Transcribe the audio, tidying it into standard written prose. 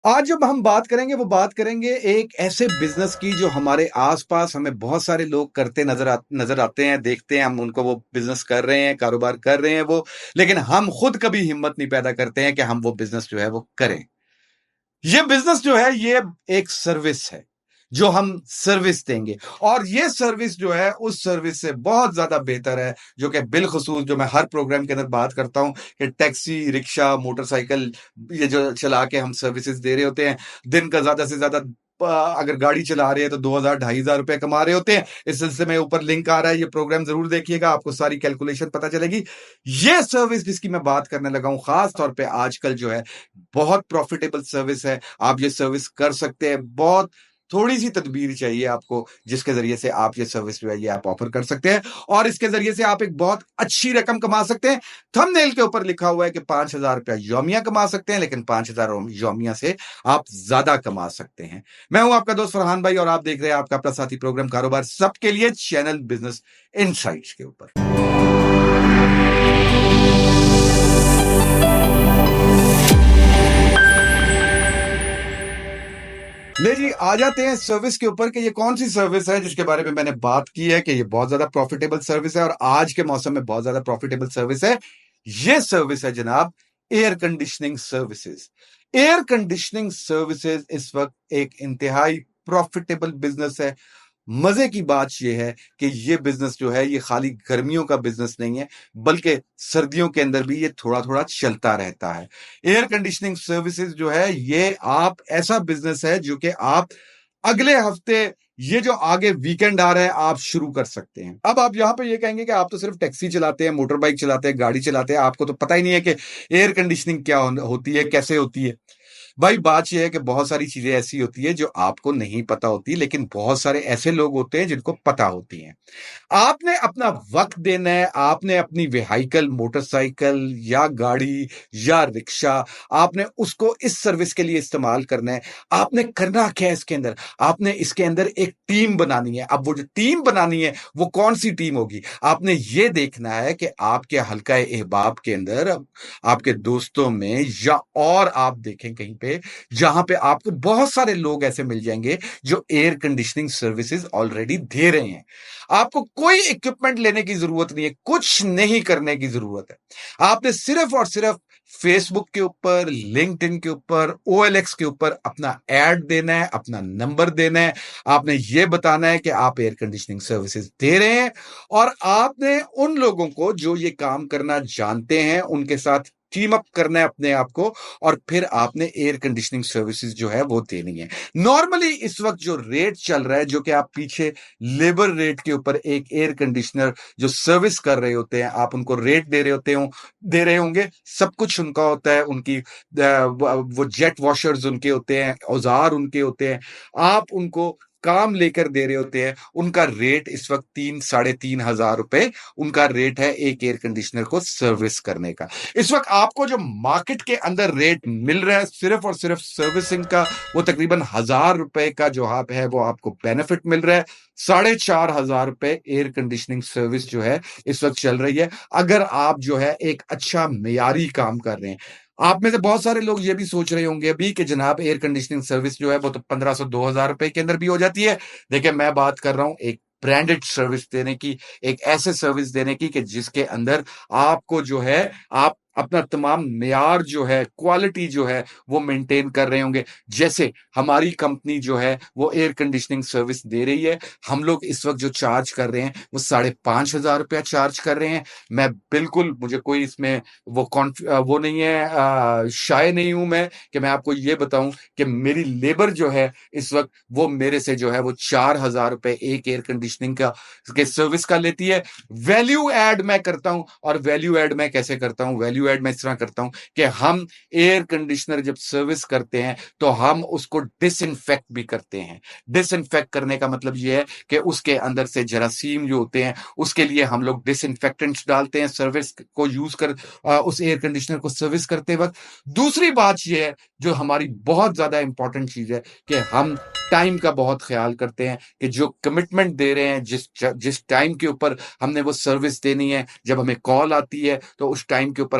आज जब हम बात करेंगे वो बात करेंगे एक ऐसे बिजनेस की जो हमारे आसपास हमें बहुत सारे लोग करते नजर आते हैं, देखते हैं हम उनको, वो बिजनेस कर रहे हैं, कारोबार कर रहे हैं वो, लेकिन हम खुद कभी हिम्मत नहीं पैदा करते हैं कि हम वो बिजनेस जो है वो करें। ये बिजनेस जो है ये एक सर्विस है जो हम सर्विस देंगे, और ये सर्विस जो है उस सर्विस से बहुत ज्यादा बेहतर है, जो कि बिलखसूस जो मैं हर प्रोग्राम के अंदर बात करता हूं कि टैक्सी, रिक्शा, मोटरसाइकिल, ये जो चला के हम सर्विसेज दे रहे होते हैं। दिन का ज्यादा से ज्यादा अगर गाड़ी चला रहे हैं तो 2000 2500 रुपए कमा रहे होते हैं। इस सिलसिले में ऊपर लिंक आ रहा है, ये प्रोग्राम जरूर देखिएगा, आपको सारी कैलकुलेशन पता चलेगी। ये सर्विस जिसकी मैं बात करने लगा हूं खास तौर पे आजकल जो है बहुत प्रॉफिटेबल सर्विस है। आप ये सर्विस कर सकते हैं, बहुत थोड़ी सी तदबीर चाहिए आपको, जिसके जरिए से आप ये सर्विस जो है ये आप ऑफर कर सकते हैं, और इसके जरिए से आप एक बहुत अच्छी रकम कमा सकते हैं। थंबनेल के ऊपर लिखा हुआ है कि 5000 रुपया यौमिया कमा सकते हैं, लेकिन 5000 यौमिया से आप ज्यादा कमा सकते हैं। मैं हूं आपका दोस्त फरहान भाई, और आप देख रहे हैं आपका अपना साथी प्रोग्राम कारोबार सबके लिए, चैनल बिजनेस इनसाइट्स के ऊपर। ले जी, आ जाते हैं सर्विस के ऊपर कि ये कौन सी सर्विस है जिसके बारे में मैंने बात की है कि ये बहुत ज्यादा प्रॉफिटेबल सर्विस है, और आज के मौसम में बहुत ज्यादा प्रॉफिटेबल सर्विस है। ये सर्विस है जनाब air conditioning services. Air conditioning services इस वक्त एक इंतहाई प्रॉफिटेबल बिजनेस है। मजे की बात यह है कि ये बिजनेस जो है ये खाली गर्मियों का बिजनेस नहीं है, बल्कि सर्दियों के अंदर भी ये थोड़ा थोड़ा चलता रहता है। एयर कंडीशनिंग सर्विसेज जो है ये आप ऐसा बिजनेस है जो कि आप अगले हफ्ते, ये जो आगे वीकेंड आ रहा है, आप शुरू कर सकते हैं। अब आप यहां पे ये कहेंगे कि आप तो सिर्फ टैक्सी चलाते हैं, मोटर बाइक चलाते हैं, गाड़ी चलाते हैं, आपको तो पता ही नहीं है कि एयर कंडीशनिंग क्या होती है, कैसे होती है। भाई बात यह है कि बहुत सारी चीजें ऐसी होती है जो आपको नहीं पता होती, लेकिन बहुत सारे ऐसे लोग होते हैं जिनको पता होती हैं। आपने अपना वक्त देना है, आपने अपनी व्हीकल, मोटरसाइकिल या गाड़ी या रिक्शा, आपने उसको इस सर्विस के लिए इस्तेमाल करना है। आपने करना क्या है इसके अंदर? आपने इसके अंदर एक टीम बनानी है। अब वो जो टीम बनानी है वो कौन सी टीम होगी? आपने ये देखना है कि आपके हल्का अहबाब के अंदर, आपके दोस्तों में, या और आप देखें कहीं पे जहां पे आपको बहुत सारे लोग ऐसे मिल जाएंगे जो एयर कंडीशनिंग सर्विसेज ऑलरेडी दे रहे हैं। आपको कोई इक्विपमेंट लेने की जरूरत नहीं है, कुछ नहीं करने की जरूरत है। आपने सिर्फ और सिर्फ फेसबुक के ऊपर, लिंक्डइन के ऊपर, OLX के ऊपर अपना ऐड देना है, अपना नंबर देना है। आपने ये बताना है कि आप एयर कंडीशनिंग सर्विसेज दे रहे हैं, और आपने उन लोगों को जो ये काम करना जानते हैं उनके साथ टीम अप करना है अपने आप को, और फिर आपने एयर कंडीशनिंग सर्विसेज जो है वो देनी है। नॉर्मली इस वक्त जो रेट चल रहा है, जो कि आप पीछे लेबर रेट के ऊपर एक एयर कंडीशनर जो सर्विस कर रहे होते हैं, आप उनको रेट दे रहे होंगे, सब कुछ उनका होता है, उनकी वो जेट वॉशर्स उनके होते हैं, औजार उनके होते हैं, आप उनको काम लेकर दे रहे होते हैं। उनका रेट इस वक्त 3-3.5 हजार रुपए उनका रेट है एक एयर कंडीशनर को सर्विस करने का। इस वक्त आपको जो मार्केट के अंदर रेट मिल रहा है सिर्फ और सिर्फ सर्विसिंग का, वो तकरीबन 1000 रुपए का जो आप है वो आपको बेनिफिट मिल रहा है। 4500 रुपए एयर कंडीशनिंग सर्विस जो है इस वक्त चल रही है, अगर आप जो है एक अच्छा मियारी काम कर रहे हैं। आप में से बहुत सारे लोग ये भी सोच रहे होंगे अभी कि जनाब एयर कंडीशनिंग सर्विस जो है वो तो 1500-2000 रुपए के अंदर भी हो जाती है। देखिए, मैं बात कर रहा हूं एक ब्रांडेड सर्विस देने की, एक ऐसे सर्विस देने की कि जिसके अंदर आपको जो है, आप अपना तमाम मियार जो है, क्वालिटी जो है वो मेंटेन कर रहे होंगे। जैसे हमारी कंपनी जो है वो एयर कंडीशनिंग सर्विस दे रही है, हम लोग इस वक्त जो चार्ज कर रहे हैं वो 5500 रुपया चार्ज कर रहे हैं। मैं बिल्कुल, मुझे कोई इसमें वो नहीं है, शाय नहीं हूं मैं कि मैं आपको ये बताऊं कि मेरी लेबर जो है इस वक्त वो मेरे से जो है वो 4000 रुपए एक एयर कंडीशनिंग का के सर्विस का लेती है। वैल्यू ऐड मैं करता हूं, और वैल्यू ऐड मैं कैसे करता हूं? वैल्यू ऐड मैं इस तरह करता हूं कि हम एयर कंडीशनर जब सर्विस करते हैं तो हम उसको डिसइंफेक्ट भी करते हैं। डिसइंफेक्ट करने का मतलब यह है कि उसके अंदर से जरासीम जो होते हैं उसके लिए हम लोग डिसइंफेक्टेंट्स डालते हैं सर्विस को यूज कर, उस एयर कंडीशनर को सर्विस करते वक्त। दूसरी बात यह है जो हमारी बहुत ज्यादा इंपॉर्टेंट चीज है कि हम टाइम का बहुत ख्याल करते हैं कि जो कमिटमेंट दे रहे हैं, जिस टाइम के ऊपर हमने वो सर्विस देनी है, जब हमें कॉल आती है तो उस टाइम के ऊपर